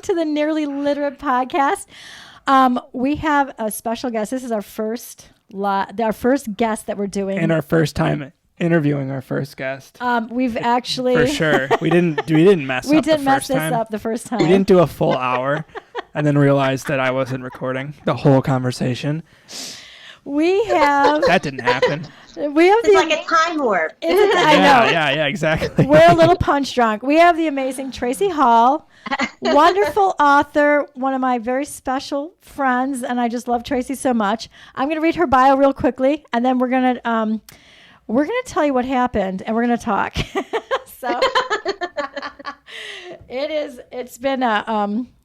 to the Nearly Literate podcast. We have a special guest. This is our first guest that we're doing. And our first time interviewing our first guest. We've actually... For sure. We didn't mess we up the didn't mess first this time. up the first time. We didn't do a full hour and then realized that I wasn't recording the whole conversation. We have... That didn't happen. It's like a time warp. I know. Yeah, exactly. We're a little punch drunk. We have the amazing Traci Hall, wonderful author, one of my very special friends, and I just love Traci so much. I'm going to read her bio real quickly, and then we're going to tell you what happened, and we're going to talk. So it's been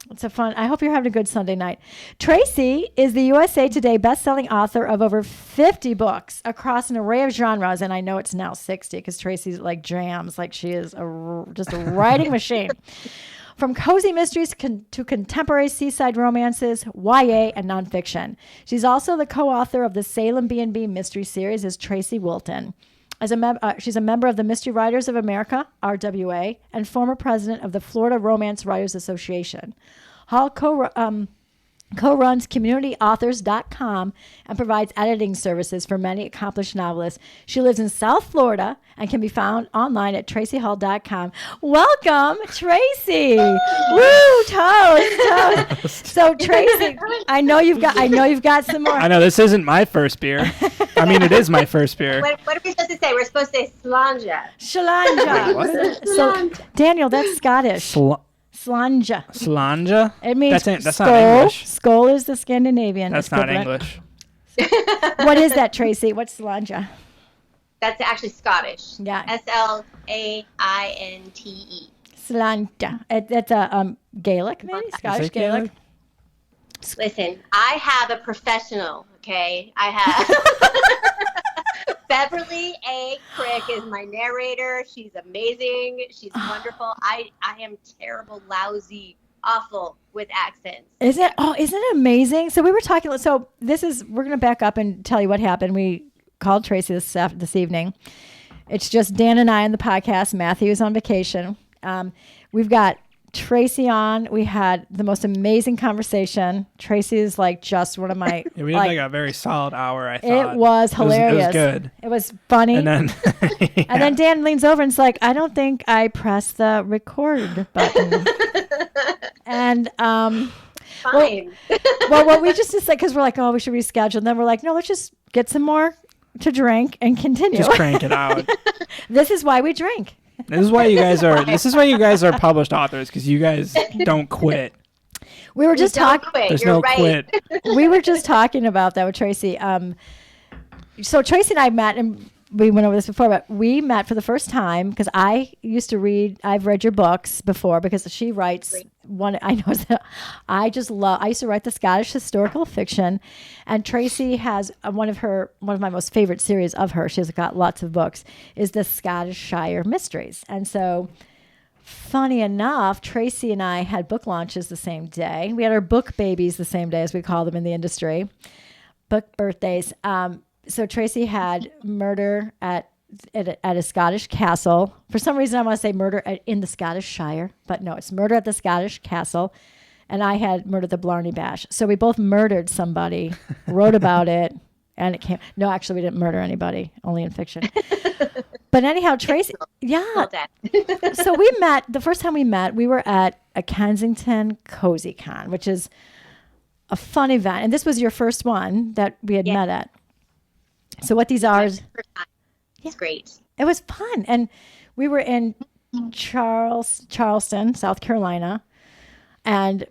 it's a fun, I hope you're having a good Sunday night. Traci is the USA Today best-selling author of over 50 books across an array of genres, and I know it's now 60 because Traci's like jams, like she is just a writing machine. From cozy mysteries to contemporary seaside romances, YA, and nonfiction. She's also the co-author of the Salem B&B mystery series as Traci Wilton. She's a member of the Mystery Writers of America, RWA, and former president of the Florida Romance Writers Association. Hall co-runs CommunityAuthors.com and provides editing services for many accomplished novelists. She lives in South Florida and can be found online at TraciHall.com. Welcome, Traci! Woo! Toast! So, Traci, I know you've got some more. I know this isn't my first beer. I mean, it is my first beer. What are we supposed to say? We're supposed to say slanja. Shalanja. What? So, Daniel, that's Scottish. Slanja. Slanja? It means that's skull. not English. Skull is the Scandinavian. That's not equivalent. English. What is that, Traci? What's Slanja? That's actually Scottish. Yeah. Slainte. Slanja. That's a Gaelic, maybe? Scottish Gaelic. Listen, I have a professional, okay? I have Beverly A. Crick is my narrator. She's amazing. She's wonderful. I am terrible, lousy, awful with accents. Isn't it amazing? So we were talking, we're going to back up and tell you what happened. We called Traci this evening. It's just Dan and I on the podcast. Matthew's on vacation. We've got Traci on. We had the most amazing conversation. Traci is like just one of my... Yeah, we had like a very solid hour, I thought. It was hilarious. It was good. It was funny. And then, yeah. And then Dan leans over and is like, I don't think I pressed the record button. And Fine. well, what we just like, because we're like, oh, we should reschedule. And then we're like, no, let's just get some more to drink and continue. Just crank it out. This is why we drink. This is why you guys are published authors, because you guys don't quit. We were just talking. There's You're no right. quit. We were just talking about that with Traci. So Traci and I met, and we went over this before, but we met for the first time because I've read your books before because she writes one. I know that I used to write the Scottish historical fiction, and Traci has one of my most favorite series of her. She's got lots of books, is the Scottish Shire Mysteries. And so funny enough, Traci and I had book launches the same day. We had our book babies the same day, as we call them in the industry, book birthdays. So Traci had Murder at a Scottish Castle. For some reason, I want to say Murder in the Scottish Shire, but no, it's Murder at the Scottish Castle. And I had Murder at the Blarney Bash. So we both murdered somebody, wrote about it, and it came. No, actually, we didn't murder anybody, only in fiction. But anyhow, Traci, yeah. So we met, the first time we met, we were at a Kensington Cozy Con, which is a fun event. And this was your first one that we had met at. So what these are is... It's great. It was fun. And we were in Charleston, South Carolina. And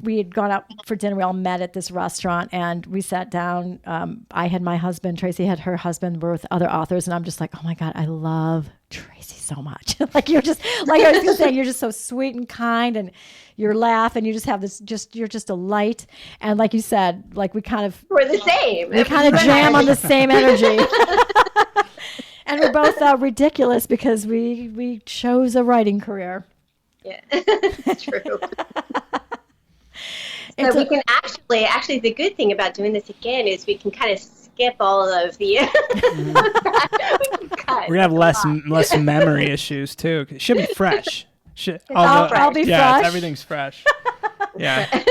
we had gone out for dinner. We all met at this restaurant and we sat down. I had my husband, Traci had her husband, we're with other authors. And I'm just like, oh my God, I love Traci so much. Like you're just, like I was saying, you're just so sweet and kind and you laugh and you just have this, you're just a light. And like you said, like we're the same. We kind of jam on the same energy. And we're both ridiculous because we chose a writing career. Yeah, it's true. So we can actually, the good thing about doing this again is we can kind of skip all of the. We're gonna have less memory issues too. It should be fresh. I'll be fresh. Everything's fresh. Yeah.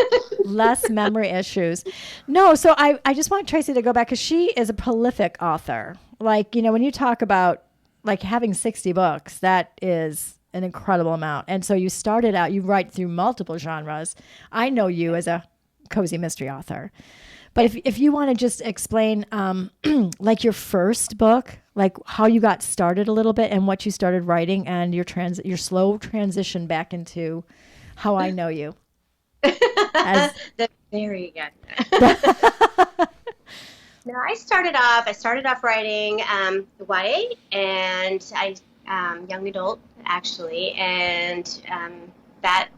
Less memory issues. No, so I just want Traci to go back because she is a prolific author. Like, when you talk about like having 60 books, that is an incredible amount. And so you started out, you write through multiple genres. I know you as a cozy mystery author. But if you want to just explain like your first book, like how you got started a little bit and what you started writing and your slow transition back into how I know you. There you go. No, I started off writing YA and young adult actually, and that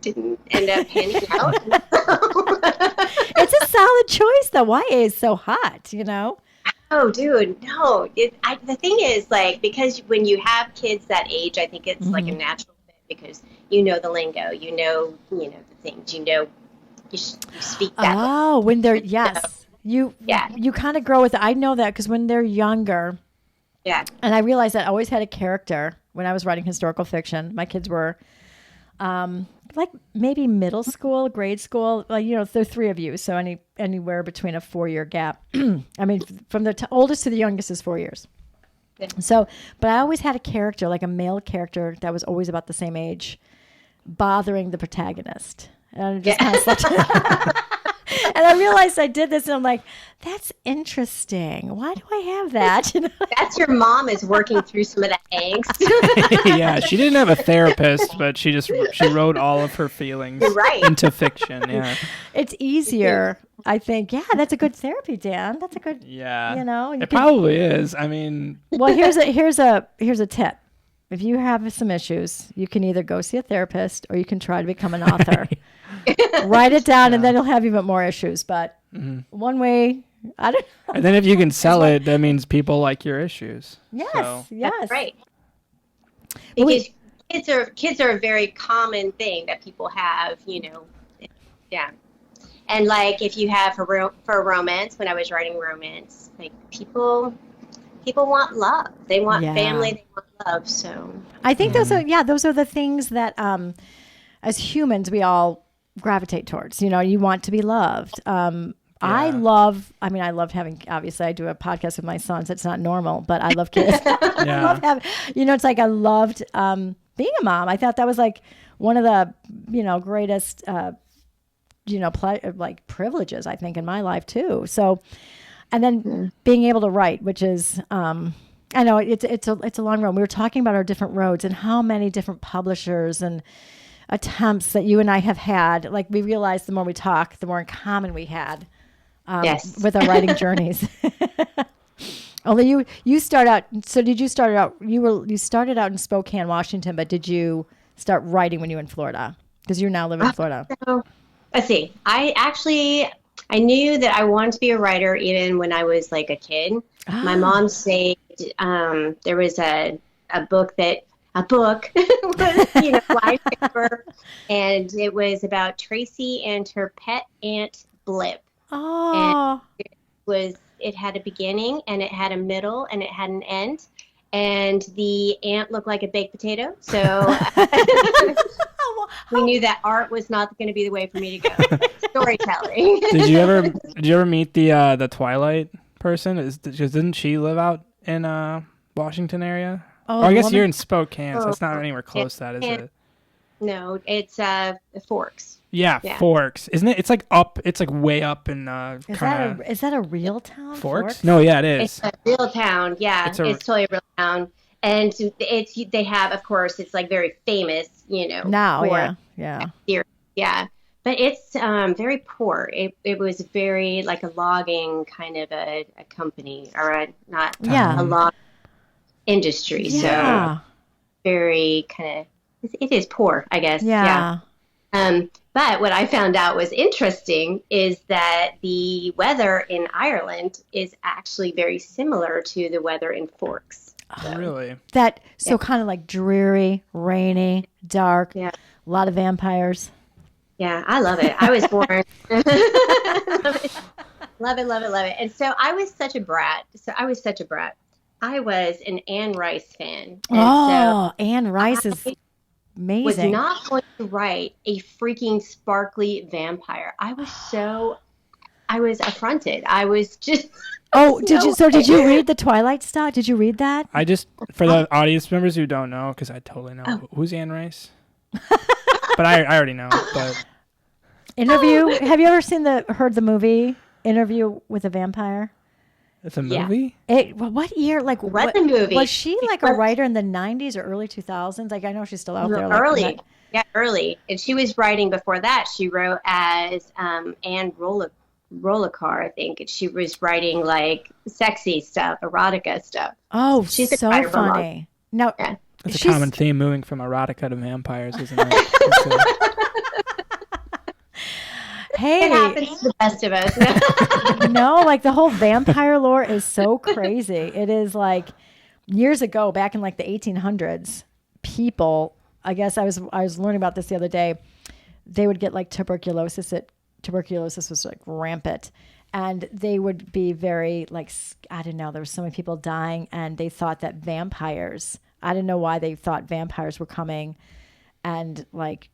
didn't end up panning out. It's a solid choice though. YA is so hot, Oh, dude, no. The thing is, like, because when you have kids that age, I think it's like a natural fit because you know the lingo, you know the things, you speak that. Oh, when they're you kind of grow with it. I know that because when they're younger, and I realized that I always had a character when I was writing historical fiction. My kids were like maybe middle school, grade school. Like, there are three of you, so anywhere between a 4-year gap. I mean, from the oldest to the youngest is 4 years. Yeah. So, but I always had a character, like a male character that was always about the same age, bothering the protagonist. And I just kind of slept. And I realized I did this, and I'm like, that's interesting. Why do I have that? That's your mom is working through some of the angst. Yeah, she didn't have a therapist, but she wrote all of her feelings into fiction. Yeah, it's easier, I think. Yeah, that's a good therapy, Dan. That's a good. Yeah, it probably is. I mean, well, here's a tip. If you have some issues, you can either go see a therapist or you can try to become an author. Write it down, and then you'll have even more issues. But one way, I don't know. And then if you can sell it, that means people like your issues. Yes, yes. That's right. Because kids are a very common thing that people have, Yeah. And like if you have for romance, when I was writing romance, like people want love. They want family. They want love. So I think those are the things that as humans we all gravitate towards. You want to be loved. I loved having, obviously I do a podcast with my sons. It's not normal, but I love kids. I love having, it's like I loved being a mom. I thought that was like one of the, greatest, like privileges, I think, in my life too. So, and then being able to write, which is, I know it's a long road. We were talking about our different roads and how many different publishers and attempts that you and I have had. Like we realized the more we talk, the more in common we had with our writing journeys. Only you start out. So did you start out? You started out in Spokane, Washington, but did you start writing when you were in Florida? Because you now live in Florida. So, let's see. I knew that I wanted to be a writer even when I was like a kid. My mom said there was a book was, live paper, and it was about Traci and her pet ant Blip. Oh. And it had a beginning and it had a middle and it had an end, and the ant looked like a baked potato. So we knew that art was not going to be the way for me to go. Storytelling. Did you ever meet the Twilight person? Didn't she live out in Washington area? Oh, I guess you're in Spokane, so it's not anywhere close to that, is it? No, it's Forks. Yeah, Forks. Isn't it? It's like up. It's like way up in Is that a real town? Forks? No, yeah, it is. It's a real town. Yeah, it's totally a real town. And they have, of course, it's like very famous, Now, yeah. But it's very poor. It was very like a logging kind of a company, or a log industry. Yeah. So very kind of, it is poor, I guess. Yeah. But what I found out was interesting is that the weather in Ireland is actually very similar to the weather in Forks. So. Really? Kind of like dreary, rainy, dark. Yeah. A lot of vampires. Yeah, I love it. I was born. Love it. And so I was such a brat. I was an Anne Rice fan. And Anne Rice is amazing. Was not going to write a freaking sparkly vampire. I was affronted. I was just. Did you read the Twilight stuff? Did you read that? I just, for the audience members who don't know, because I totally know, who's Anne Rice? But I already know. But Interview. Have you ever heard the movie Interview with a Vampire? It's a movie? What year? Like, what movie? Was she like a writer in the 90s or early 2000s? Like, I know she's still out there. Early. Early. And she was writing before that. She wrote as Anne Rollicar, I think. She was writing like sexy stuff, erotica stuff. Oh, she's so funny. No, it's a common theme, moving from erotica to vampires, isn't it? Hey, it happens to the best of us. No, like the whole vampire lore is so crazy. It is like years ago, back in like the 1800s, people. I guess I was learning about this the other day. They would get like tuberculosis. Tuberculosis was like rampant, and they would be very like, I don't know. There were so many people dying, and they thought that vampires. I didn't know why they thought vampires were coming, and like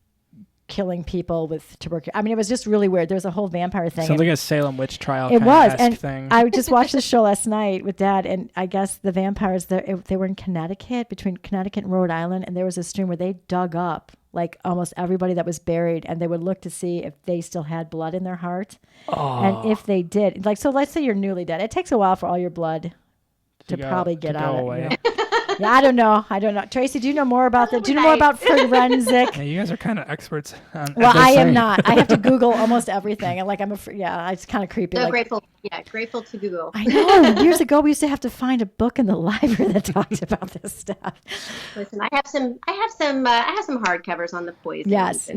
killing people with tuberculosis. I mean, it was just really weird. There was a whole vampire thing. Sounds like a Salem witch trial. It was, and thing. I just watched this show last night with Dad, and I guess the vampires they were in Connecticut, between Connecticut and Rhode Island, and there was a stream where they dug up like almost everybody that was buried, and they would look to see if they still had blood in their heart, and if they did, like, so let's say you're newly dead. It takes a while for all your blood to probably get out. You know? Yeah, I don't know. Traci, do you know more about that? Do you know more about forensic? Yeah, you guys are kind of experts on. Well, I am not. I have to Google almost everything. And like, it's kind of creepy. So like, grateful. Yeah, grateful to Google. I know. Years ago, we used to have to find a book in the library that talked about this stuff. Listen, I have some hardcovers on the poison. Yes.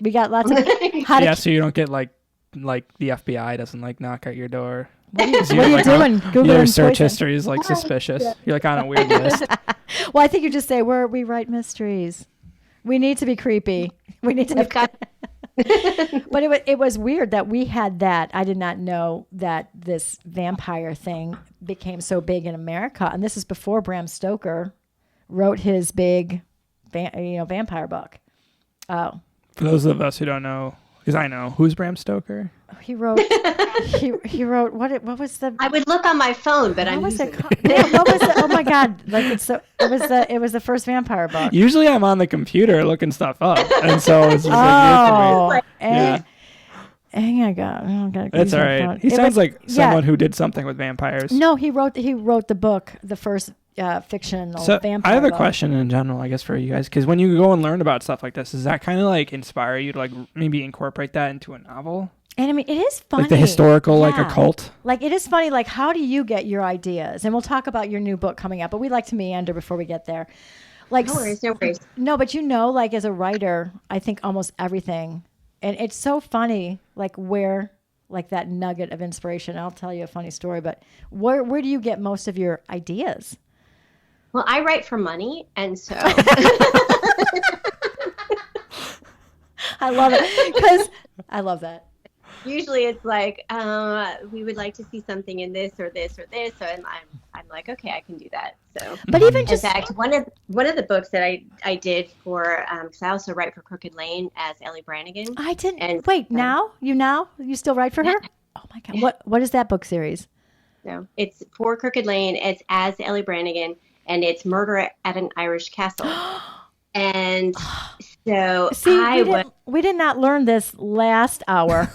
We got lots of. So you don't get like the FBI doesn't like knock at your door. What are you doing? Googling your search poison. history is like suspicious. You're like on a weird list. Well, I think you just say we write mysteries. We need to be creepy. We need to But it was weird that we had that. I did not know that this vampire thing became so big in America, and this is before Bram Stoker wrote his big vampire book. Oh. For those of us who don't know, because I know, who's Bram Stoker? He wrote. he wrote what was the? I would look on my phone, but what was it? What was it? Oh my God! Like it was the first vampire book. Usually I'm on the computer looking stuff up, and so it's just like hang on, that's all right. He sounds like someone who did something with vampires. No, he wrote the book, the first fictional vampire. I have a book. question in general, I guess, for you guys, because when you go and learn about stuff like this, does that kind of like inspire you to like maybe incorporate that into a novel? And I mean, it is funny. Like the historical, like occult? Like, it is funny, like, how do you get your ideas? And we'll talk about your new book coming up, but we like to meander before we get there. Like, no worries. No, but like, as a writer, I think almost everything, and it's so funny, like, where, like, that nugget of inspiration. I'll tell you a funny story, but where do you get most of your ideas? Well, I write for money, and so... I love it, because I love that. Usually it's like, we would like to see something in this or this or this. So I'm like, okay, I can do that. So, but even just in fact, one of the books that I did for, because I also write for Crooked Lane as Ellie Brannigan. I didn't. And wait, you still write for her? Oh my God. What is that book series? No, it's for Crooked Lane. It's as Ellie Brannigan, and it's Murder at an Irish Castle. And so we did not learn this last hour.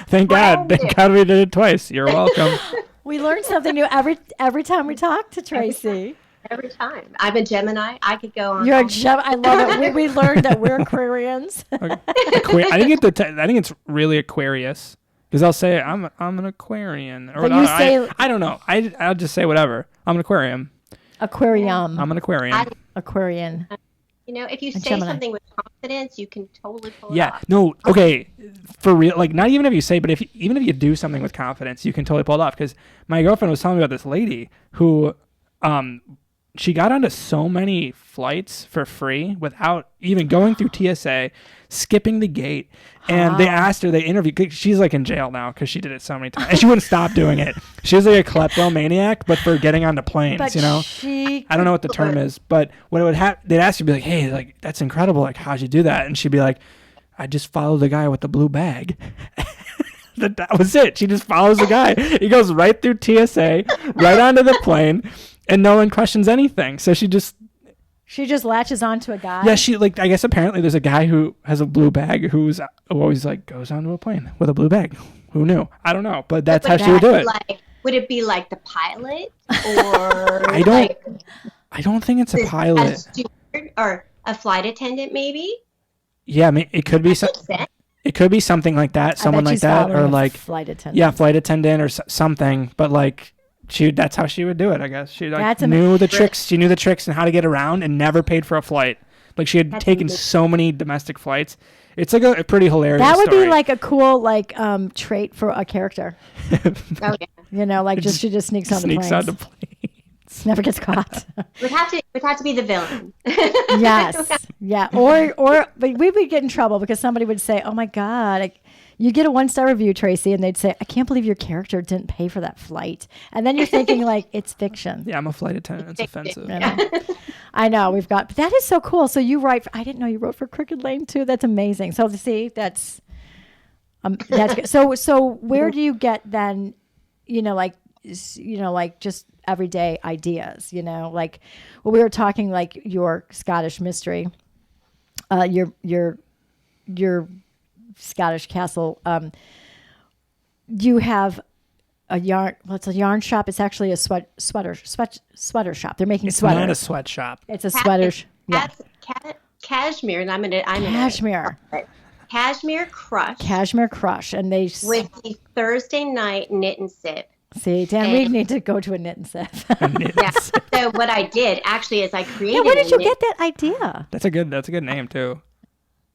Thank God we did it twice. You're welcome. We learn something new every time we talk to Traci. Every time. I'm a Gemini. I could go on. You're a Gemini. I love it. We learned that we're Aquarians. I think it's really Aquarius, because I'll say I'm an Aquarian, or I don't know. I'll just say whatever. I'm an Aquarium. Aquarium. I'm an Aquarian. Aquarian. If you say something with confidence, you can totally pull it off. No, okay, for real. Like, not even if you say, but even if you do something with confidence, you can totally pull it off. Because my girlfriend was telling me about this lady who she got onto so many flights for free without even going through TSA, skipping the gate. And they asked her, they interviewed, 'cause she's like in jail now because she did it so many times. And she wouldn't stop doing it. She was like a kleptomaniac, but for getting onto planes, But you know? I don't know what the term is, but when it would happen, they'd ask her, be like, hey, like, that's incredible. Like, how'd you do that? And she'd be like, I just followed the guy with the blue bag. That was it. She just follows the guy. He goes right through TSA, right onto the plane, and no one questions anything. So she just latches onto a guy. Yeah, she like I guess apparently there's a guy who has a blue bag who always like goes onto a plane with a blue bag. Who knew? I don't know, but that's how she would do it. Like, would it be like the pilot or I don't think it's a pilot. A steward or a flight attendant, maybe. Yeah, I mean, it could be it could be something like that, someone like that, or like flight attendant. Yeah, flight attendant or something. But like that's how she would do it, I guess. She like knew the tricks. She knew the tricks and how to get around, and never paid for a flight. Like she had taken so many domestic flights. It's like a pretty hilarious. That would story. be like a cool trait for a character. Oh yeah. You know, like she just sneaks onto planes. Never gets caught. Would have to be the villain. Yes. Yeah. Or but we would get in trouble because somebody would say, "Oh my God, you get a 1-star review, Traci," and they'd say, "I can't believe your character didn't pay for that flight." And then you're thinking like, it's fiction. Yeah, I'm a flight attendant. It's offensive. You know? I know but that is so cool. So you write. I didn't know you wrote for Crooked Lane too. That's amazing. So see, that's good. So where do you get then? Like just everyday ideas. Like we were talking like your Scottish mystery, your Scottish castle. You have a yarn. Well, it's a yarn shop. It's actually a sweater shop. They're making sweaters. It's not a sweatshop. It's a sweater. Cashmere, and I'm cashmere. Cashmere Crush. Cashmere Crush, and they with the Thursday night knit and sip. See, Dan, we need to go to a knit and sip. Yeah. So what I did actually is I created. Yeah, where did you get that idea? That's a good name too.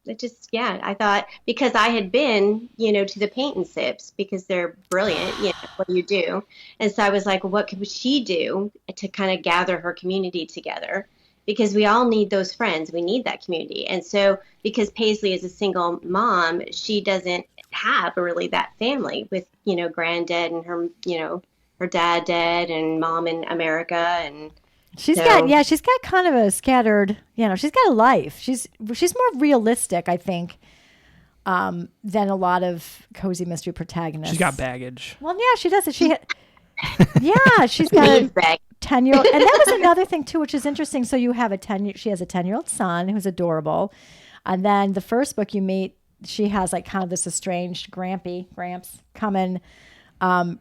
I thought because I had been, to the paint and sips because they're brilliant, what you do. And so I was like, well, what could she do to kind of gather her community together? Because we all need those friends. We need that community. And so because Paisley is a single mom, she doesn't have really that family with, granddad and her, her dad dead and mom in America. And she's got kind of a scattered, she's got a life. She's more realistic, I think, than a lot of cozy mystery protagonists. She's got baggage. Well, yeah, she does it. She's got a 10-year-old. And that was another thing too, which is interesting. So you have she has a 10-year-old son who's adorable. And then the first book you meet, she has like kind of this estranged Gramps come in. I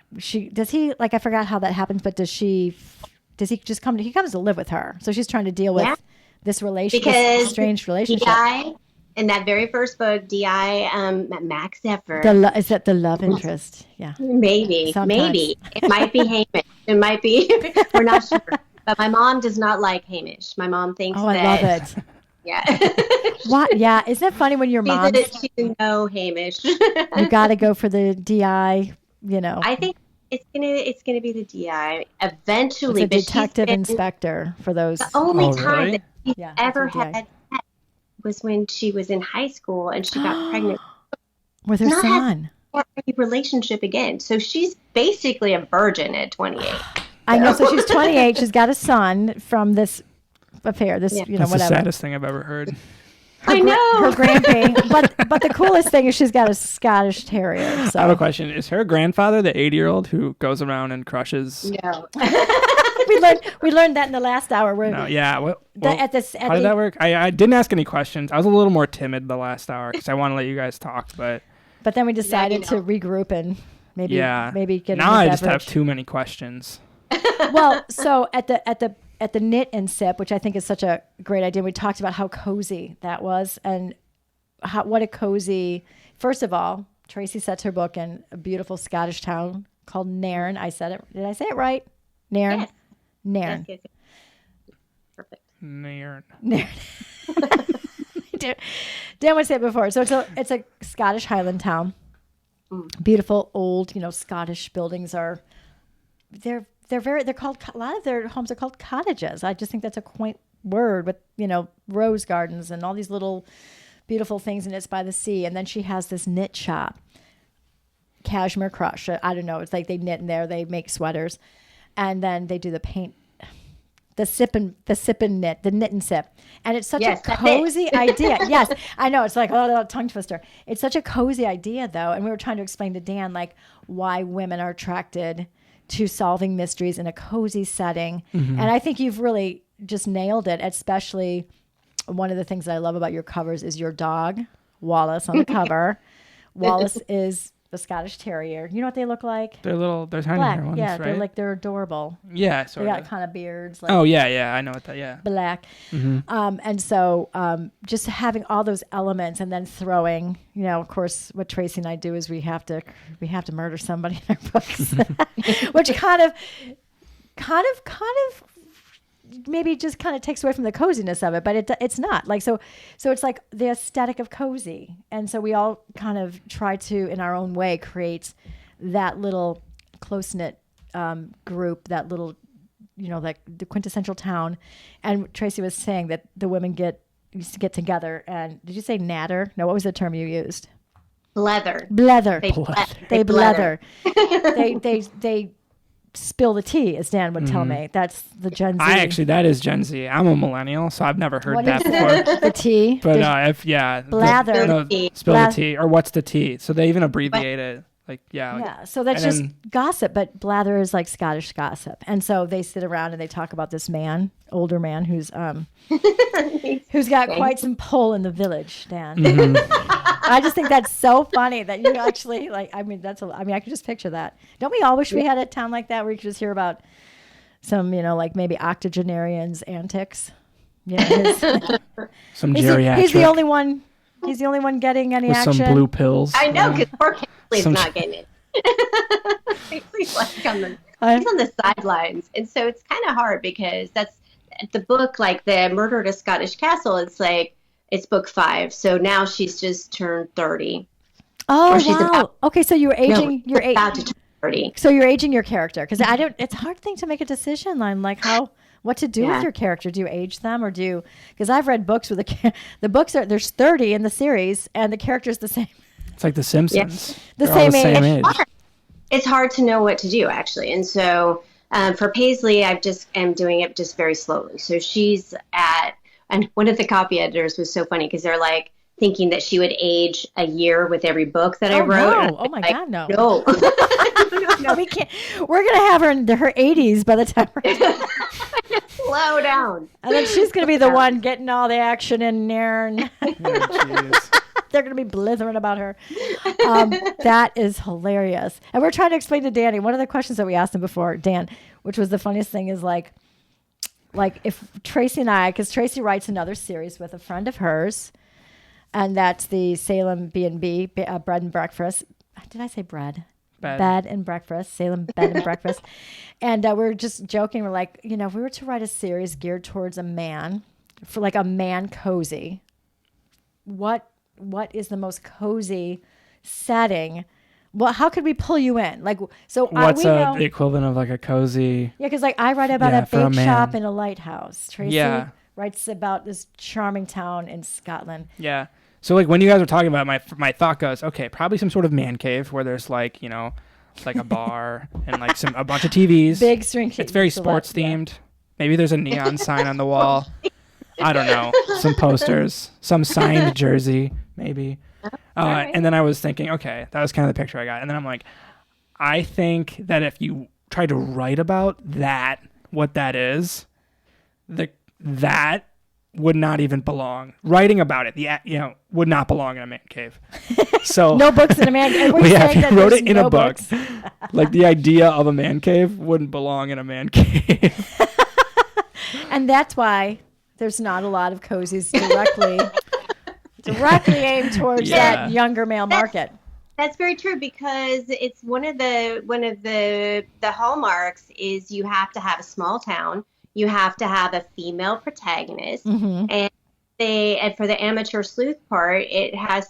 forgot how that happens, but does he just he comes to live with her. So she's trying to deal with this relationship, this strange relationship. D.I., in that very first book, D.I., Max Effort. Is that the love interest? Yeah. Maybe. It might be Hamish. It might be. We're not sure. But my mom does not like Hamish. My mom thinks I love it. Yeah. What? Yeah. Isn't it funny when your mom... She's no Hamish. You got to go for the D.I., I think it's gonna be the D.I. eventually. It's a detective inspector for those. The only time really? that she ever had sex was when she was in high school and she got pregnant with her son. Not a relationship again. So she's basically a virgin at 28. I know. So she's 28. She's got a son from this affair. That's whatever. The saddest thing I've ever heard. I know. Her grandpa. but the coolest thing is she's got a Scottish Terrier. So. I have a question. Is her grandfather the 80-year-old who goes around and crushes? No. we learned that in the last hour. No, yeah. Well, how did that work? I didn't ask any questions. I was a little more timid the last hour because I want to let you guys talk. But then we decided to regroup and maybe get now I just have too many questions. Well, so at the knit and sip, which I think is such a great idea. We talked about how cozy that was and what a cozy. First of all, Traci sets her book in a beautiful Scottish town called Nairn. I said it. Did I say it right? Nairn. Yes. Nairn. Yes. Perfect. Nairn. Dan would say it before. So it's a Scottish Highland town. Beautiful old, Scottish buildings are they're called, a lot of their homes are called cottages. I just think that's a quaint word with, rose gardens and all these little beautiful things, and it's by the sea. And then she has this knit shop, Cashmere Crush. I don't know. It's like they knit in there, they make sweaters, and then they do the paint, the knit and sip. And it's such a cozy idea. Yes, I know. It's like a tongue twister. It's such a cozy idea, though. And we were trying to explain to Dan, like, why women are attracted to solving mysteries in a cozy setting. Mm-hmm. And I think you've really just nailed it. Especially one of the things that I love about your covers is your dog, Wallace, on the cover. Wallace is the Scottish Terrier. You know what they look like? They're tiny black. ones, Yeah, right? they're adorable. Yeah, They got kind of beards. Like, oh, yeah, I know what that, yeah. Black. Mm-hmm. And so just having all those elements and then throwing, of course, what Traci and I do is we have to murder somebody in our books, which kind of maybe just kind of takes away from the coziness of it, but it's not like, so it's like the aesthetic of cozy. And so we all kind of try to, in our own way, create that little close-knit group, that little, like the quintessential town. And Traci was saying that the women used to get together and, did you say natter? No, what was the term you used? Blether. They blether. They spill the tea, as Dan would tell me. That's the Gen Z. That is Gen Z. I'm a millennial, so I've never heard that before. The tea? But blather. Spill the tea. Or what's the tea? So they even abbreviate it. Like, yeah. Yeah, so that's just gossip, but blather is like Scottish gossip. And so they sit around and they talk about this older man who's got quite some pull in the village, Dan. Mm-hmm. I just think that's so funny that you actually, I could just picture that. Don't we all wish we had a town like that where you could just hear about some, maybe octogenarians' antics? Some geriatric. He's the only one. He's the only one getting any action. Some blue pills. I know, because poor Kingsley's not getting it. Kingsley's he's on the sidelines. And so it's kind of hard because that's the book, like the Murder at a Scottish Castle. It's like, it's book 5. So now she's just turned 30. Oh, wow. Okay, so you're aging. You're about to turn 30. So you're aging your character. Because it's a hard thing to make a decision on, like, what to do with your character. Do you age them, or because I've read books with the books there's 30 in the series and the character's the same. It's like The Simpsons. The same age. It's hard to know what to do, actually. And so for Paisley, I just am doing it just very slowly. So she's and one of the copy editors was so funny because they're like thinking that she would age a year with every book that I wrote. No. Oh my God, no. No. No, we can't. We're going to have her in her 80s by the time we're slow down. And then she's going to be the one getting all the action in there. And they're going to be blithering about her. That is hilarious. And we're trying to explain to Danny, one of the questions that we asked him before, Dan, which was the funniest thing, is like if Traci and I, because Traci writes another series with a friend of hers, and that's the Salem B&B, Bread and Breakfast. Did I say bread? Bed and Breakfast, Salem Bed and Breakfast. And we're just joking. We're like, if we were to write a series geared towards a man, for like a man cozy, what is the most cozy setting? Well, how could we pull you in? Like, so what's the equivalent of like a cozy? Yeah, because I write about a bake shop in a lighthouse. Traci writes about this charming town in Scotland. Yeah. So like when you guys were talking about it, my thought goes, okay, probably some sort of man cave where there's like, like a bar and like a bunch of TVs. Big string. It's very sports themed. Yeah. Maybe there's a neon sign on the wall. I don't know. Some posters, some signed jersey, maybe. Right. And then I was thinking, okay, that was kind of the picture I got. And then I'm like, I think that if you try to write about that, what that is, that would not even belong. Writing about it, would not belong in a man cave. So no books in a man cave. If you wrote it in a book, like the idea of a man cave wouldn't belong in a man cave. And that's why there's not a lot of cozies directly aimed towards that younger male market. That's very true, because it's one of the hallmarks is you have to have a small town. You have to have a female protagonist, and for the amateur sleuth part, you have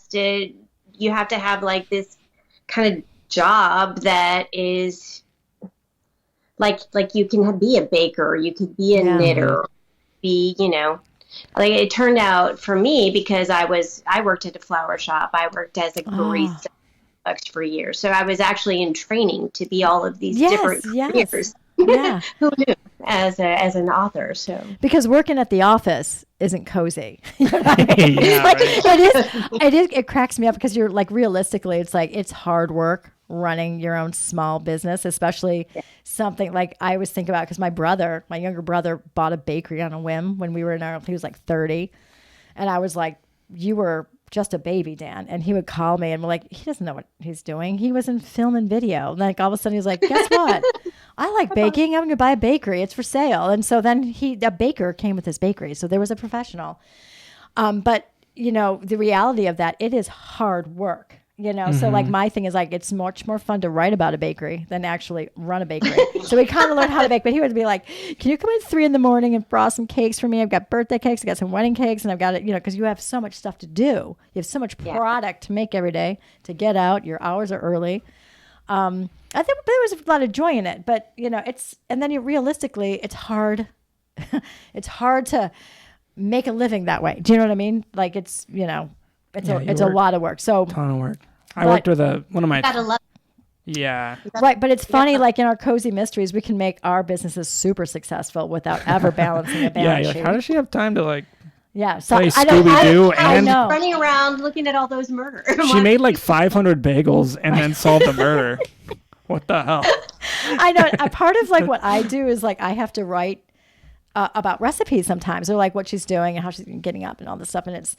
to have like this kind of job that is like you can be a baker, you could be a knitter, be, like it turned out for me because I worked at a flower shop. I worked as a barista for years. So I was actually in training to be all of these different careers. Yeah. Who knew as an author? So because working at the office isn't cozy. You know what I mean? It cracks me up because you're like, realistically, it's like, it's hard work running your own small business, especially something like I always think about, because my younger brother bought a bakery on a whim when we were he was like 30. And I was like, you were just a baby, Dan. And he would call me and we're like, he doesn't know what he's doing. He was in film and video. Like all of a sudden he's like, guess what? I like baking. I'm going to buy a bakery. It's for sale. And so then a baker came with his bakery. So there was a professional. But the reality of that, it is hard work. So like my thing is like, it's much more fun to write about a bakery than actually run a bakery. So we kind of learned how to bake, but he would be like, can you come in at 3 a.m. and frost some cakes for me? I've got birthday cakes. I've got some wedding cakes, and I've got it, because you have so much stuff to do. You have so much product to make every day to get out. Your hours are early. I think there was a lot of joy in it, but and then realistically, it's hard. It's hard to make a living that way. Do you know what I mean? Like it's a lot of work. So ton of work. I worked with one of my. Gotta love. Yeah. Right, but it's funny. Like in our cozy mysteries, we can make our businesses super successful without ever balancing a balance sheet. Like, how does she have time to like? Yeah, so play Scooby-Doo and running around looking at all those murders. She made like 500 bagels and then solved the murder. What the hell? I know. A part of like what I do is like I have to write about recipes sometimes, or like what she's doing and how she's getting up and all this stuff, and it's.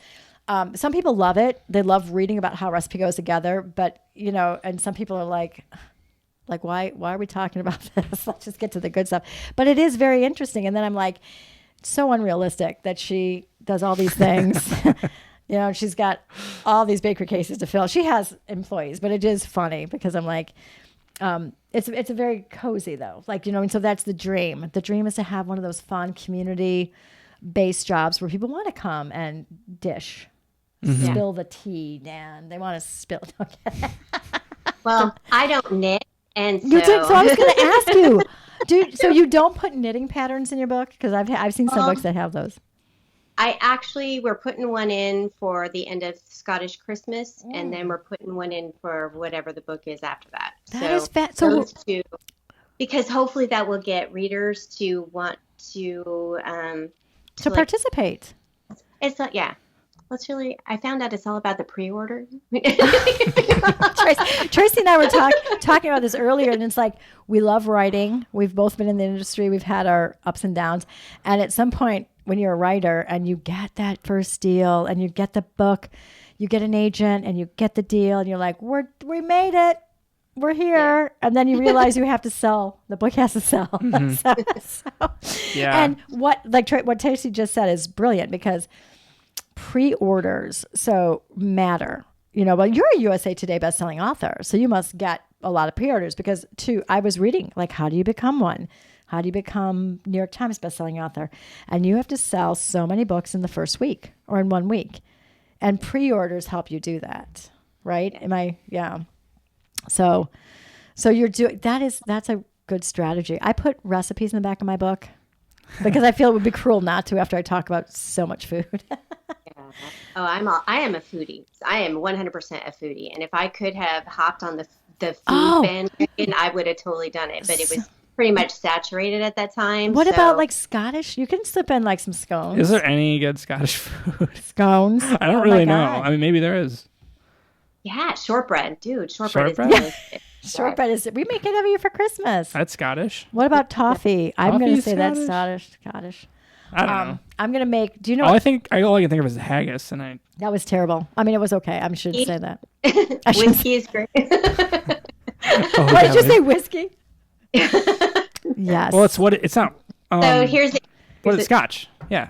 Some people love it. They love reading about how a recipe goes together, but and some people are like why are we talking about this? Let's just get to the good stuff. But it is very interesting. And then I'm like, it's so unrealistic that she does all these things. She's got all these bakery cases to fill. She has employees, but it is funny because I'm like, it's a very cozy though. Like, and so that's the dream. The dream is to have one of those fun community-based jobs where people want to come and dish. Spill the tea, Dan. They want to spill. Okay. Well, I don't knit, and so So I was going to ask you, dude. So you don't put knitting patterns in your book? Because I've seen some books that have those. We're putting one in for the end of Scottish Christmas, and then we're putting one in for whatever the book is after that. That is fat. So those two, because hopefully that will get readers to want to participate. It's not, It's really, I found out it's all about the pre-order. Traci and I were talking about this earlier, and it's like, we love writing. We've both been in the industry. We've had our ups and downs. And at some point, when you're a writer and you get that first deal and you get the book, you get an agent and you get the deal and you're like, we made it. We're here. Yeah. And then you realize you have to sell. The book has to sell. And what Traci just said is brilliant, because pre-orders matter. Well, you're a USA Today bestselling author, so you must get a lot of pre-orders, because I was reading, like, how do you become one? How do you become New York Times bestselling author? And you have to sell so many books in the first week or in 1 week. And pre-orders help you do that, right? So you're doing that's a good strategy. I put recipes in the back of my book because I feel it would be cruel not to after I talk about so much food. I am a foodie. I am 100% a foodie. And if I could have hopped on the food bandwagon, I would have totally done it. But it was pretty much saturated at that time. What about like Scottish? You can slip in like some scones. Is there any good Scottish food? Scones? I don't really know. I mean, maybe there is. Yeah, shortbread. Dude, shortbread is delicious. Shortbread is, we make it every year for Christmas. That's Scottish. What about toffee? I'm going to say that's Scottish. I don't know. I'm going to make, do you know? All I can think of is haggis. That was terrible. I mean, it was okay. I shouldn't say that. Whiskey is great. What did you say, whiskey? Yes. Well, it's not. So here's Scotch. Yeah.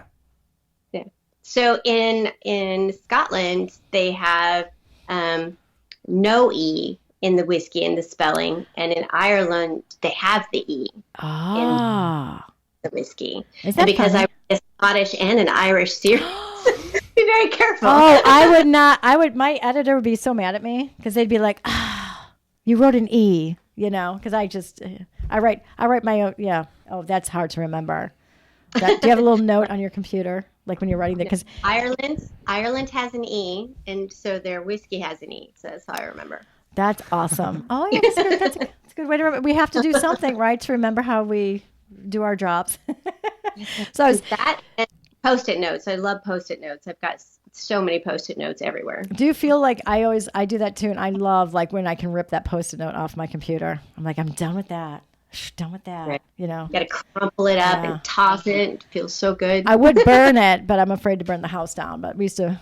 Yeah. So in Scotland, they have no E in the whiskey in the spelling, and in Ireland they have the E in the whiskey. Is that because funny? I read a Scottish and an Irish series. Be very careful. Oh, I would not. My editor would be so mad at me because they'd be like, you wrote an E, because I I write my own. Yeah. Oh, that's hard to remember. Do you have a little note on your computer, like when you're writing that? Because Ireland has an E, and so their whiskey has an E. So that's how I remember. That's awesome. Oh, yeah, that's a good way to remember. We have to do something, right, to remember how we do our jobs. So that and Post-it notes. I love Post-it notes. I've got so many Post-it notes everywhere. Do you feel like I do that too, and I love like when I can rip that Post-it note off my computer. I'm like, I'm done with that. Done with that. Right. You know, you got to crumple it up and toss it. It feels so good. I would burn it, but I'm afraid to burn the house down. But we used to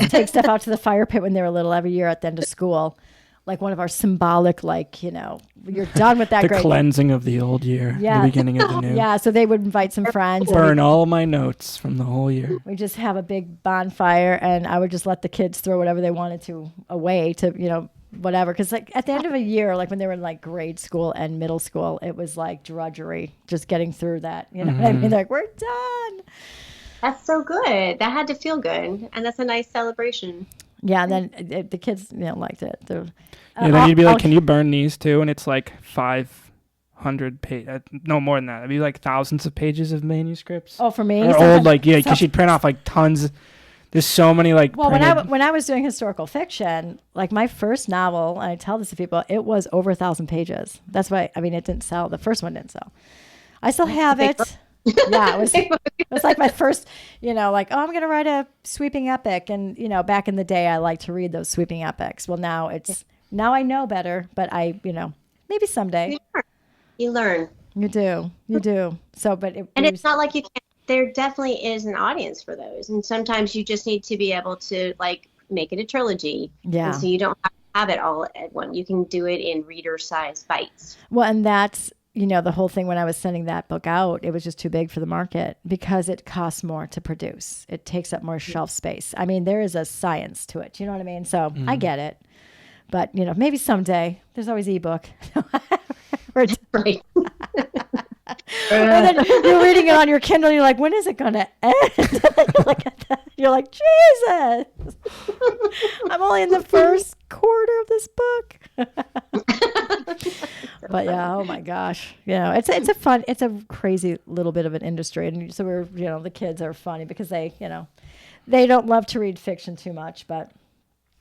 take stuff out to the fire pit when they were little every year at the end of school. Like one of our symbolic, like, you know, you're done with that. The grade. cleansing of the old year, the beginning of the new. Yeah, so they would invite some friends. Burn all my notes from the whole year. We just have a big bonfire, and I would just let the kids throw whatever they wanted to away to, you know, whatever. Because like at the end of a year, like when they were in like grade school and middle school, it was like drudgery, just getting through that. You know what I mean? Like, we're done. That's so good. That had to feel good, and that's a nice celebration. Yeah, and then the kids, you know, liked it. Then you'd be like, can you burn these too? And it's like 500 pages. No, more than that. It'd be like thousands of pages of manuscripts. Oh, for me? Or old, like, yeah, because she'd print off like tons. There's so many like. Well, when I was doing historical fiction, like my first novel, and I tell this to people, it was over 1,000 pages. That's why, I mean, it didn't sell. The first one didn't sell. I still have it. Yeah, it was like my first, you know, like, oh, I'm going to write a sweeping epic. And, you know, back in the day, I liked to read those sweeping epics. Well, now I know better, but maybe someday. You learn. You do. So, but it's not like you can't, there definitely is an audience for those. And sometimes you just need to be able to like make it a trilogy. Yeah. And so you don't have it all at one. You can do it in reader-sized bites. Well, and that's, you know, the whole thing when I was sending that book out, it was just too big for the market because it costs more to produce. It takes up more shelf space. I mean, there is a science to it. You know what I mean? So I get it. But, you know, maybe someday. There's always ebook. Right. And then you're reading it on your Kindle. You're like, when is it going to end? You look at that. You're like, Jesus. I'm only in the first quarter of this book. But yeah, oh my gosh. You know, it's a crazy little bit of an industry. And so the kids are funny because they don't love to read fiction too much, but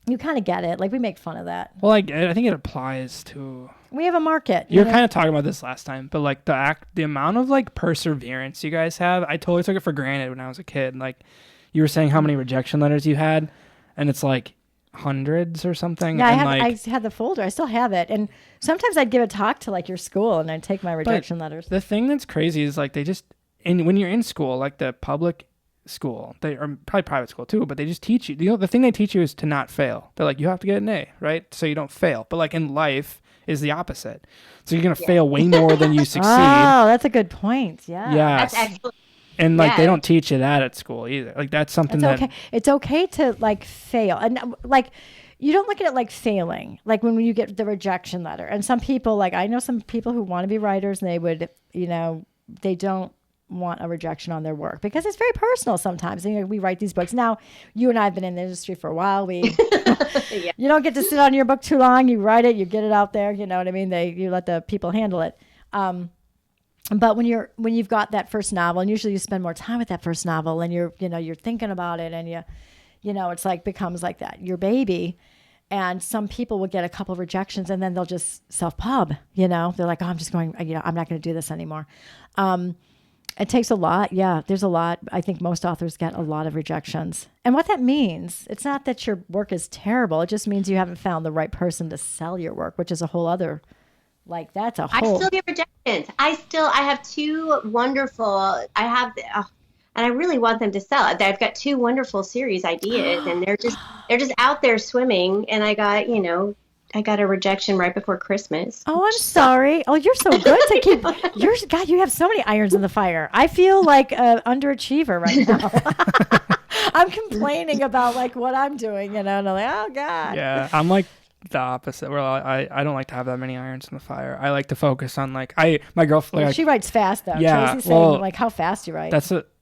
you kind of get it. Like we make fun of that. Well, I think it applies to. We have a market. You were kind of talking about this last time, but like the amount of like perseverance you guys have, I totally took it for granted when I was a kid. Like you were saying how many rejection letters you had, and it's like hundreds or something. Yeah, and I had the folder. I still have it. And sometimes I'd give a talk to like your school and I'd take my rejection letters. The thing that's crazy is like when you're in school, like the public school, they are probably private school too, but they just teach you, the thing they teach you is to not fail. They're like, you have to get an A, right? So you don't fail. But like in life is the opposite. So you're going to fail way more than you succeed. Oh, that's a good point. Yeah. Yeah. That's excellent. And like they don't teach you that at school either. Like that's something okay. It's okay to like fail. And like you don't look at it like failing. Like when you get the rejection letter. And some people, like I know some people who want to be writers and they would, they don't want a rejection on their work because it's very personal sometimes. We write these books. Now, you and I have been in the industry for a while. You don't get to sit on your book too long. You write it, you get it out there. You know what I mean? You let the people handle it. But when you've got that first novel, and usually you spend more time with that first novel, and you're thinking about it, and it's like becomes like that your baby. And some people will get a couple of rejections, and then they'll just self-pub. They're like, oh, I'm just going. I'm not going to do this anymore. It takes a lot. Yeah, there's a lot. I think most authors get a lot of rejections. And what that means, it's not that your work is terrible. It just means you haven't found the right person to sell your work, which is a whole other, like that's a whole. I still get rejections. I have two wonderful, and I really want them to sell it. I've got two wonderful series ideas and they're just out there swimming. And I got a rejection right before Christmas. Oh, I'm sorry. Oh, you're so good to keep. God, you have so many irons in the fire. I feel like an underachiever right now. I'm complaining about like what I'm doing, and I'm like, oh God. Yeah, I'm like the opposite. Well, I don't like to have that many irons in the fire. I like to focus on like my girlfriend. She writes fast though. Yeah, Tracy's saying like how fast you write.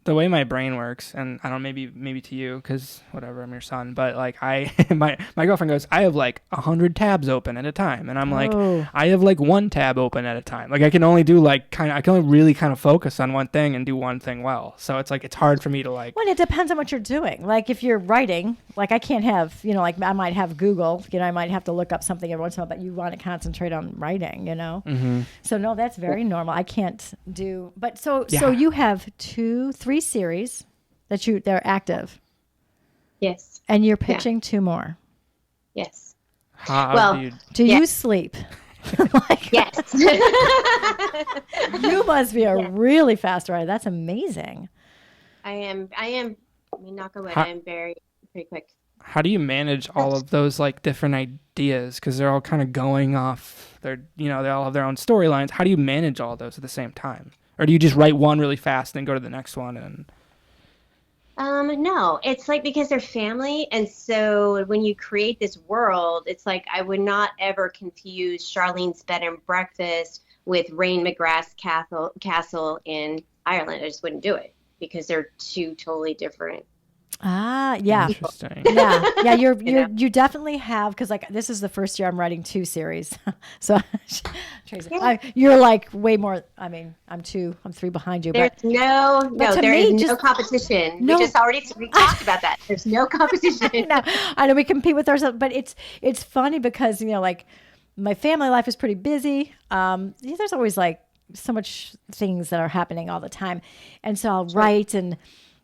the way my brain works, and I don't know, maybe to you, because whatever, I'm your son, but like my girlfriend goes, I have like 100 tabs open at a time, and I'm like, I have like one tab open at a time. Like I can only do I can only really kind of focus on one thing and do one thing well. So it's like it's hard for me to like. Well, it depends on what you're doing. Like if you're writing, like I can't have, like I might have Google, I might have to look up something every once in a while, but you want to concentrate on writing, Mm-hmm. So no, that's very normal. I can't do, but so you have 3 series they're active. Yes. And you're pitching 2 more. Yes. Do you sleep? Yes. You must be a really fast writer. That's amazing. I am. I mean, knock on wood, I am very quick. How do you manage all of those like different ideas? Because they're all kind of going off. They all have their own storylines. How do you manage all those at the same time? Or do you just write one really fast and then go to the next one? And no, it's like because they're family, and so when you create this world, it's like I would not ever confuse Charlene's Bed and Breakfast with Rain McGrath's Castle in Ireland. I just wouldn't do it because they're 2 totally different. Yeah. Interesting. Yeah. You definitely have, because like this is the first year I'm writing 2 series. So Traci, you're like way more. I mean, I'm 3 behind you. There's no competition. No. We talked about that. There's no competition. No, I know we compete with ourselves, but it's funny because like my family life is pretty busy. There's always like so much things that are happening all the time, and so I'll write and.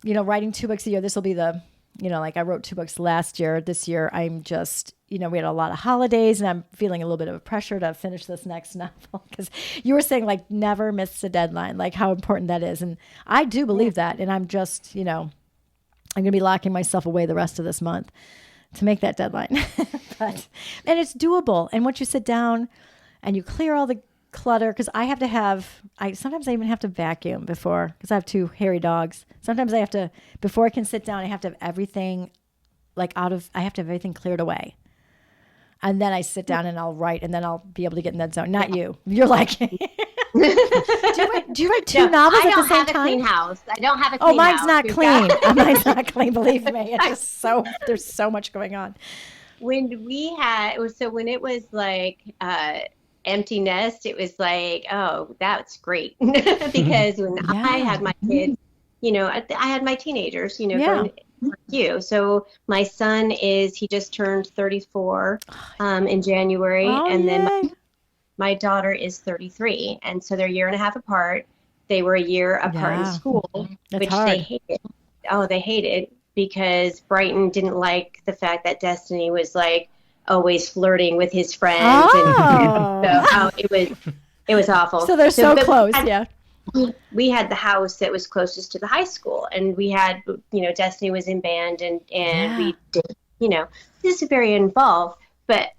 Writing 2 books a year, this will be the, like I wrote 2 books last year. This year, I'm just, we had a lot of holidays and I'm feeling a little bit of a pressure to finish this next novel because you were saying like never miss a deadline, like how important that is. And I do believe that. And I'm just, I'm going to be locking myself away the rest of this month to make that deadline. And it's doable. And once you sit down and you clear all the clutter, because sometimes I even have to vacuum before, because I have 2 hairy dogs. Sometimes before I can sit down, I have to have everything I have to have everything cleared away. And then I sit down and I'll write, and then I'll be able to get in that zone. Not you. You're like, do you write 2 novels at the same time? I don't have a clean house. I don't have a clean house. Oh, mine's not clean. Mine's not clean, believe me. It's just there's so much going on. When it was like, empty nest, it was like, oh, that's great. Because when I had my kids, I had my teenagers, going for you. So my son he just turned 34 in January. And then my daughter is 33. And so they're a year and a half apart. They were a year apart in school, which hard. They hated. Oh, they hated because Brighton didn't like the fact that Destiny was like, always flirting with his friends. And it was awful. So they're so close. We had the house that was closest to the high school, and we had, Destiny was in band and we did, this is very involved, but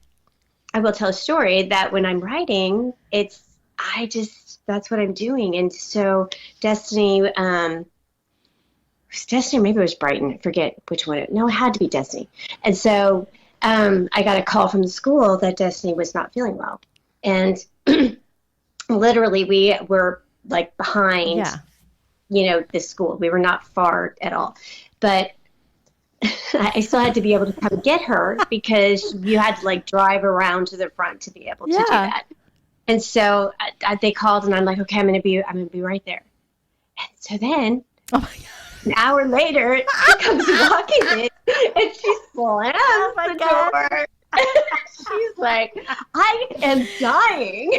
I will tell a story that when I'm writing, that's what I'm doing. And so Destiny, maybe it was Brighton. I forget which one. No, it had to be Destiny. And so, I got a call from the school that Destiny was not feeling well. And literally we were like behind, this school. We were not far at all. But I still had to be able to come get her because you had to like drive around to the front to be able to do that. And so they called and I'm like, okay, I'm going to be right there. And so then an hour later, she comes walking in, and she slams the door. She's like, I am dying.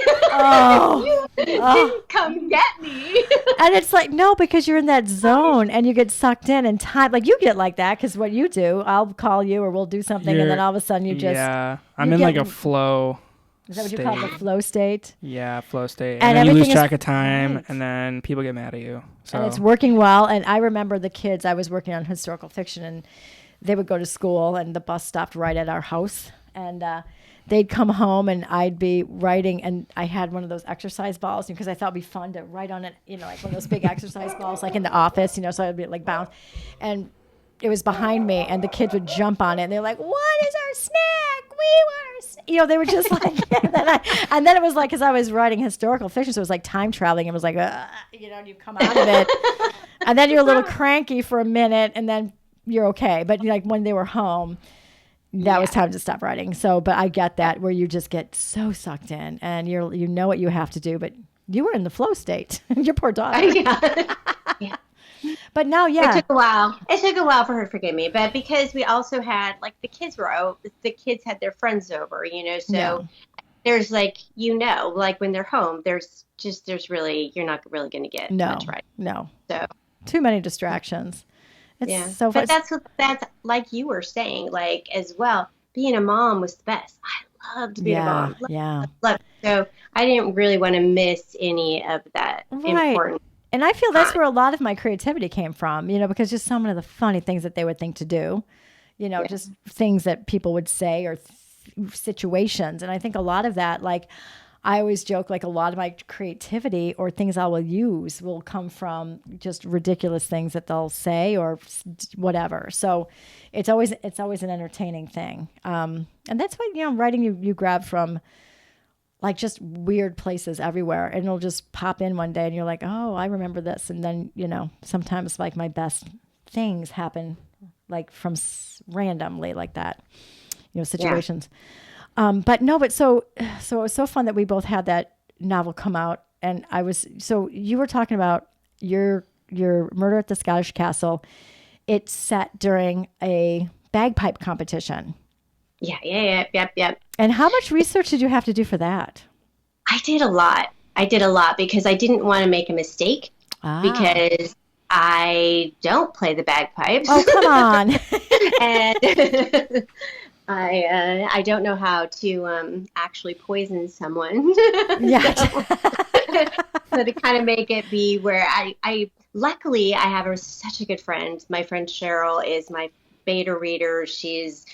You didn't come get me. And it's like, no, because you're in that zone, and you get sucked in, and time, like you get like that, because what you do, I'll call you, or we'll do something, and then all of a sudden you just... Yeah, I'm in like a flow Is that what you call it, the flow state? Yeah, flow state. And then you lose track of time, and then people get mad at you. So. And it's working well. And I remember the kids, I was working on historical fiction, and they would go to school, and the bus stopped right at our house. And they'd come home, and I'd be writing, and I had one of those exercise balls, because I thought it'd be fun to write on it, like one of those big exercise balls, like in the office, so I'd be like bounce. And it was behind me, and the kids would jump on it, and they're like, "What is our snack? we want they were just like, and then it was like, because I was writing historical fiction, so it was like time traveling. It was like, you come out of it, and then you're a little cranky for a minute, and then you're okay. But like when they were home, that was time to stop writing. So, but I get that where you just get so sucked in, and you know what you have to do, but you were in the flow state. Your poor daughter. Yeah. But now, It took a while. It took a while for her to forgive me, but because we also had like the kids were out, the kids had their friends over, so there's like, like when they're home, there's really, you're not really going to get much right. No. So too many distractions. It's so fun. But that's like you were saying, like as well, being a mom was the best. I loved being a mom. Loved. So I didn't really want to miss any of that important. And I feel that's where a lot of my creativity came from, because just some of the funny things that they would think to do, just things that people would say or situations. And I think a lot of that, like I always joke, like a lot of my creativity or things I will use will come from just ridiculous things that they'll say or whatever. So it's always an entertaining thing. And that's why, writing you grab from like just weird places everywhere, and it'll just pop in one day and you're like, oh, I remember this. And then, sometimes like my best things happen like from randomly like that, situations. So it was so fun that we both had that novel come out. And so you were talking about your Murder at the Scottish Castle. It's set during a bagpipe competition. Yep. And how much research did you have to do for that? I did a lot because I didn't want to make a mistake because I don't play the bagpipes. Oh, come on. And I don't know how to actually poison someone. Yeah. So to kind of make it be where luckily I have such a good friend. My friend Cheryl is my beta reader. She's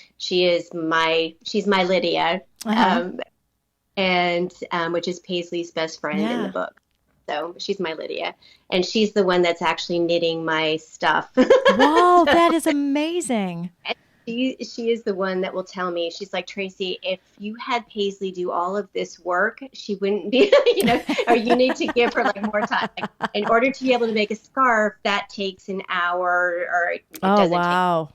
my Lydia, and which is Paisley's best friend in the book. So she's my Lydia, and she's the one that's actually knitting my stuff. Wow, that is amazing. She is the one that will tell me. She's like, Traci, if you had Paisley do all of this work, she wouldn't be, or you need to give her like more time. Like, in order to be able to make a scarf, that takes an hour, or it doesn't take.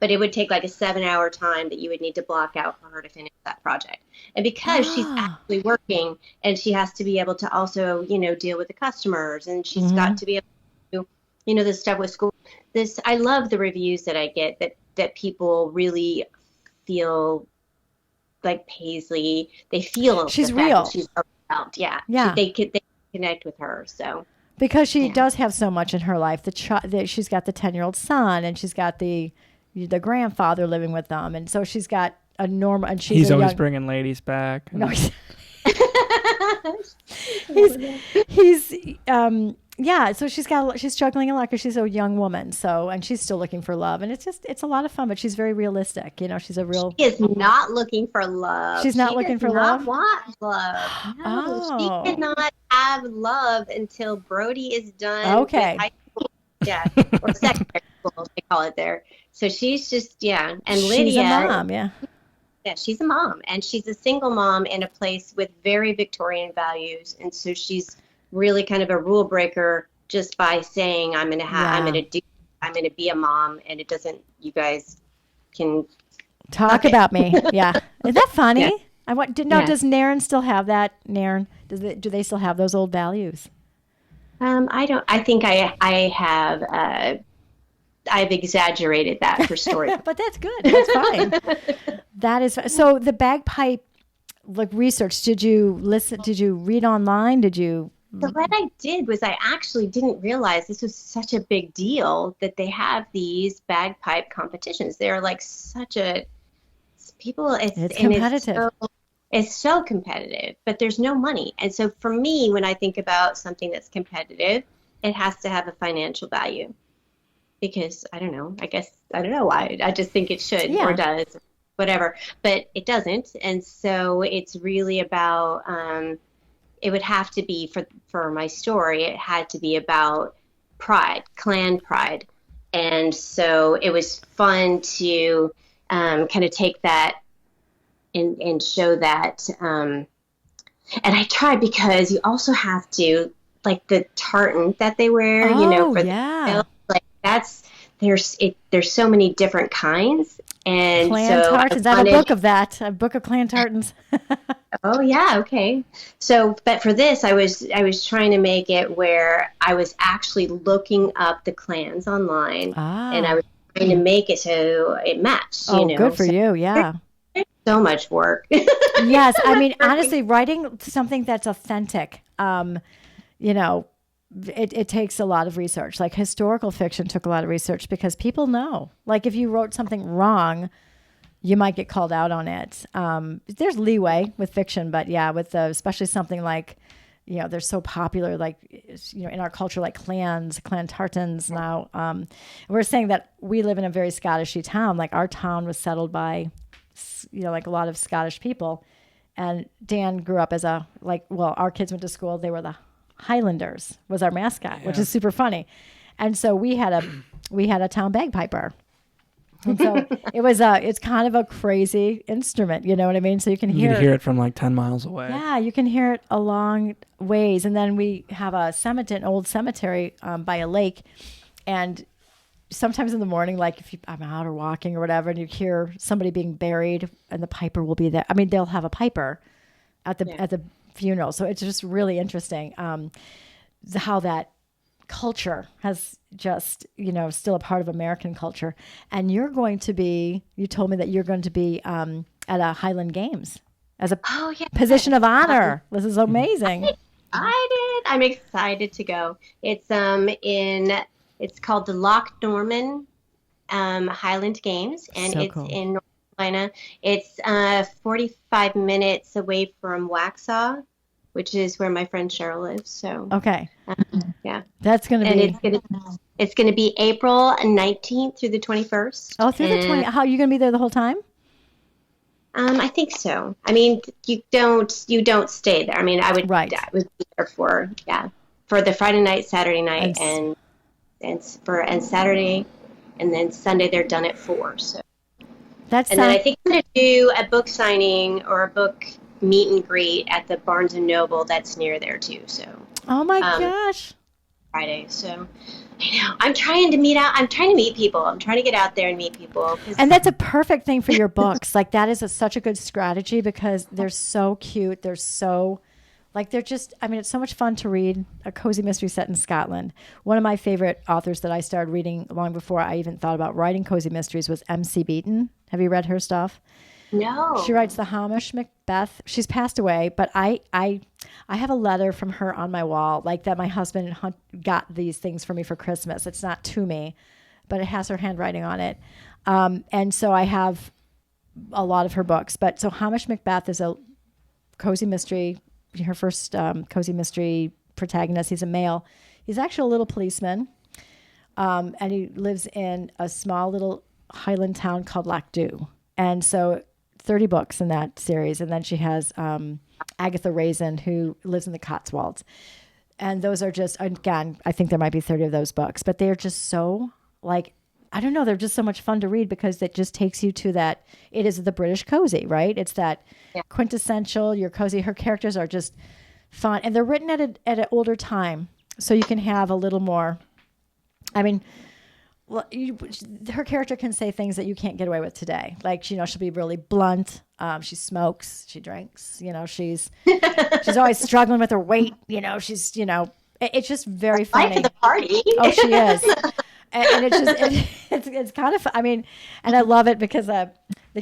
But it would take like a 7-hour time that you would need to block out for her to finish that project. And because she's actually working and she has to be able to also, deal with the customers, and she's got to be able to do, this stuff with school. I love the reviews that I get that people really feel like Paisley, they feel she's real. She's around. Yeah. They connect with her. So. Because she does have so much in her life. She's got the 10-year-old son, and she's got the grandfather living with them, and so she's got a normal. And he's always bringing ladies back. No, he's So she's struggling a lot because she's a young woman. So, and she's still looking for love, and it's a lot of fun. But she's very realistic. She's a real. She is not looking for love. She's not looking for love. She does not want love. No, she cannot have love until Brody is done. Okay. With high school. Yeah, or secondary school, they call it there. So she's just and Lydia. She's a mom. Yeah. Yeah, she's a mom, and she's a single mom in a place with very Victorian values, and so she's really kind of a rule breaker just by saying I'm going to be a mom, and it doesn't. You guys can talk about me. Yeah, is that funny? Yeah. Does Nairn still have that? Nairn, do they still have those old values? I don't. I think I have. I've exaggerated that for story. But that's good. That's fine. That is so. The bagpipe research. Did you listen? Did you read online? Did you? So what I did was I actually didn't realize this was such a big deal that they have these bagpipe competitions. They're like such a people. It's competitive. It's so competitive, but there's no money. And so for me, when I think about something that's competitive, it has to have a financial value. Because I don't know, I don't know why. I just think it should or does, whatever. But it doesn't. And so it's really about, it would have to be for my story, it had to be about pride, clan pride. And so it was fun to kind of take that and show that. And I tried because you also have to, like the tartan that they wear, Oh, for yeah. the film, like there's so many different kinds. And Clan so tartans. I have a book of that. A book of clan tartans. oh yeah, okay. So, but for this, I was trying to make it where I was actually looking up the clans online, and I Ah. was trying to make it so it matched. Oh, good for So you. Yeah. so much work. Yes. I mean, honestly, writing something that's authentic, you know, it takes a lot of research. Like historical fiction took a lot of research because people know. Like if you wrote something wrong, you might get called out on it. There's leeway with fiction, but yeah, with especially something like, they're so popular, like, in our culture, like clan tartans now. We're saying that we live in a very Scottish-y town. Like our town was settled by, like a lot of Scottish people. And Dan grew up as our kids went to school. They were the Highlanders was our mascot, which is super funny. And so we had a town bagpiper. And so it's kind of a crazy instrument, you know what I mean? So you can hear it from like 10 miles away. Yeah, you can hear it a long ways. And then we have an old cemetery by a lake. And sometimes in the morning, like if I'm out or walking or whatever, and you hear somebody being buried and the piper will be there. I mean, they'll have a piper at the funeral. So it's just really interesting how that culture has just, still a part of American culture. And you told me that you're going to be at a Highland Games as a position of honor. This is amazing. I'm excited to go. It's it's called the Loch Norman Highland Games, and So it's cool. in North Carolina. It's 45 minutes away from Waxhaw, which is where my friend Cheryl lives. So Okay. yeah, That's going to and be. it's gonna be April 19th through the 21st. Oh, through the 20. How are you going to be there the whole time? I think so. I mean, you don't stay there. I mean, I would Right. be there for the Friday night, Saturday night, And and Saturday, and then Sunday they're done at 4. So, That's and then I think I'm gonna do a book signing or a book meet and greet at the Barnes and Noble that's near there too. So oh my gosh. Friday. So I know I'm trying to meet people. I'm trying to get out there and meet people. And that's a perfect thing for your books. Like that is such a good strategy because they're so cute. They're so they're just, I mean, it's so much fun to read a cozy mystery set in Scotland. One of my favorite authors that I started reading long before I even thought about writing cozy mysteries was M.C. Beaton. Have you read her stuff? No. She writes the Hamish Macbeth. She's passed away, but I have a letter from her on my wall, like that my husband got these things for me for Christmas. It's not to me, but it has her handwriting on it. And so I have a lot of her books. But so Hamish Macbeth is a cozy mystery, her first cozy mystery protagonist. He's a male. He's actually a little policeman. And he lives in a small little Highland town called Lac-Dew. And so 30 books in that series. And then she has Agatha Raisin, who lives in the Cotswolds. And those are just, again, I think there might be 30 of those books, but they're just so I don't know, they're just so much fun to read because it just takes you to that, it is the British cozy, right? It's that quintessential, your cozy, her characters are just fun. And they're written at an older time. So you can have a little more, I mean, her character can say things that you can't get away with today. Like, she'll be really blunt. She smokes, she drinks, she's always struggling with her weight. She's, it's just very funny. Life of the party. Oh, she is. And it's just, it's kind of, I mean, and I love it because the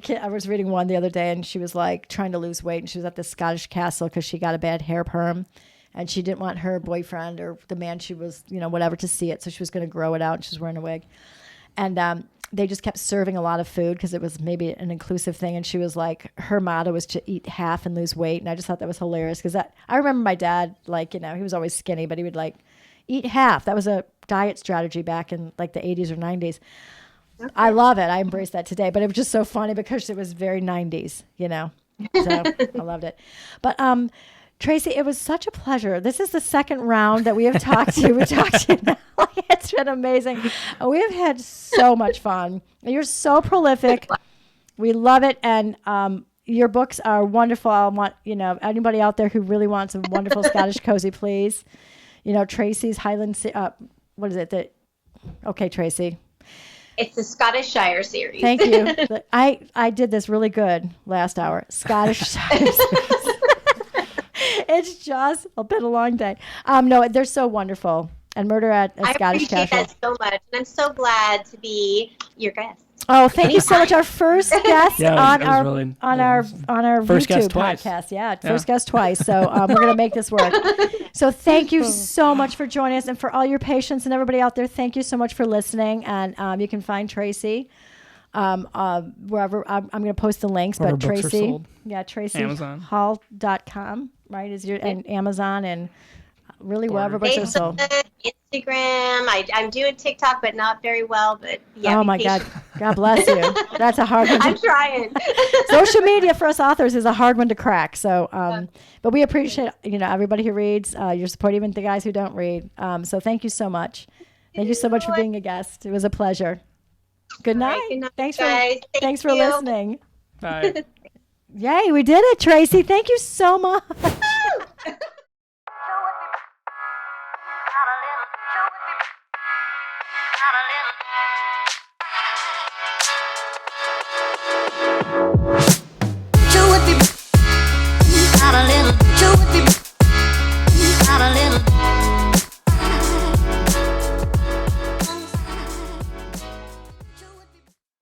kid, I was reading one the other day and she was like trying to lose weight and she was at the Scottish castle because she got a bad hair perm. And she didn't want her boyfriend or the man she was, whatever, to see it. So she was going to grow it out. And she was wearing a wig. And they just kept serving a lot of food because it was maybe an inclusive thing. And she was like, her motto was to eat half and lose weight. And I just thought that was hilarious because I remember my dad, he was always skinny, but he would eat half. That was a diet strategy back in the 80s or 90s. Okay. I love it. I embrace that today. But it was just so funny because it was very 90s, So I loved it. But Traci, it was such a pleasure. This is the second round that we have talked to. We talked to you now. It's been amazing. We have had so much fun. You're so prolific. We love it. And your books are wonderful. I want, anybody out there who really wants a wonderful Scottish cozy, please. Tracy's Highland, what is it? Okay, Tracy. It's the Scottish Shire series. Thank you. I did this really good last hour. Scottish Shire series. It's just been a long day. No, they're so wonderful. And Murder at a Scottish Castle. I appreciate that so much. And I'm so glad to be your guest. Oh, thank you so much. Our first guest on our first YouTube podcast. Yeah, first guest twice. So we're going to make this work. So thank you so much for joining us, and for all your patience, and everybody out there, thank you so much for listening. And you can find Traci wherever. I'm going to post the links, where but Traci, TraciHall.com, right? Is your and Amazon and really wherever books are sold. Instagram. I'm doing TikTok, but not very well. But yeah. Oh my God, God bless you. That's a hard one. I'm trying. Social media for us authors is a hard one to crack. So, but we appreciate everybody who reads. Your support, even the guys who don't read. So thank you so much. Thank you so much for being a guest. It was a pleasure. Good night. Right, good night, thanks guys. Thanks for listening. Bye. Yay, we did it, Traci. Thank you so much.